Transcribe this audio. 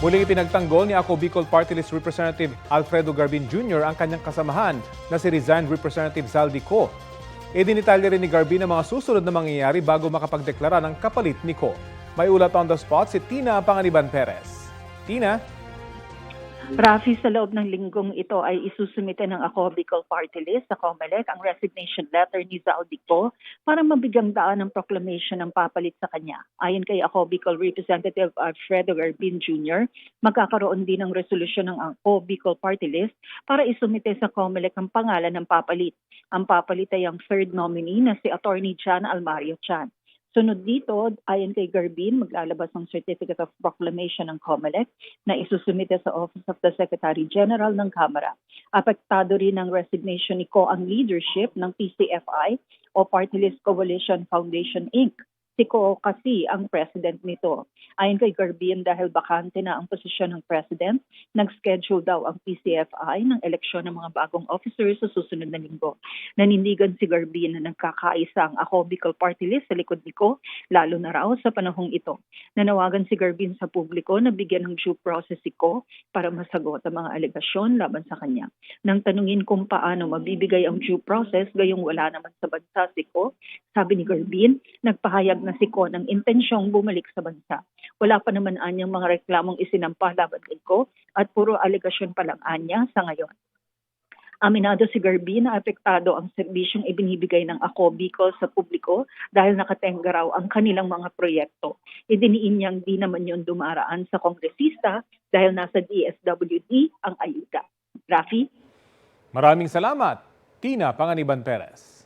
Muling ipinagtanggol ni Ako Bicol Party List Representative Alfredo Garbin Jr. ang kanyang kasamahan na si resigned Representative Zaldi Co. Idinitalya rin ni Garbin ang mga susunod na mangyayari bago makapagdeklara ng kapalit ni Co. May ulat on the spot si Tina Panganiban Perez. Tina? Rafi, sa loob ng linggong ito ay isusumite ng Ako Bicol Party List sa COMELEC ang resignation letter ni Zaldi Co para mabigyang daan ng proclamation ng papalit sa kanya. Ayon kay Ako Bicol Representative Alfredo Garbin Jr., magkakaroon din ng resolusyon ng Ako Bicol Party List para isumite sa COMELEC ang pangalan ng papalit. Ang papalit ay ang third nominee na si Attorney John Almario Chan. Sunod dito, ayon kay Garbin, maglalabas ng Certificate of Proclamation ng COMELEC na isusumite sa Office of the Secretary General ng Kamara. Apektado rin ng resignation ni Co ang leadership ng PCFI o Party List Coalition Foundation Inc. Si Co kasi ang president nito. Ayon kay Garbin, dahil bakante na ang posisyon ng president, nag-schedule daw ang PCFI ng eleksyon ng mga bagong officers sa susunod na linggo. Nanindigan si Garbin na nagkakaisa ang Ako Bicol Party List sa likod ni Co, lalo na raw sa panahong ito. Nanawagan si Garbin sa publiko na bigyan ng due process si Co para masagot ang mga alegasyon laban sa kanya. Nang tanungin kung paano mabibigay ang due process, gayong wala naman sa bansa si Co, sabi ni Garbin, nagpahayag na si Co ng intensyong bumalik sa bansa. Wala pa naman anyang mga reklamong isinampa laban kay Co at puro alegasyon pa lang anya sa ngayon. Aminado si Garbin na apektado ang serbisyong ibinibigay ng Ako Bicol sa publiko dahil nakatenga raw ang kanilang mga proyekto. Idiniin niyang di naman yun dumaraan sa kongresista dahil nasa DSWD ang ayuda. Rafi? Maraming salamat, Tina Panganiban Perez.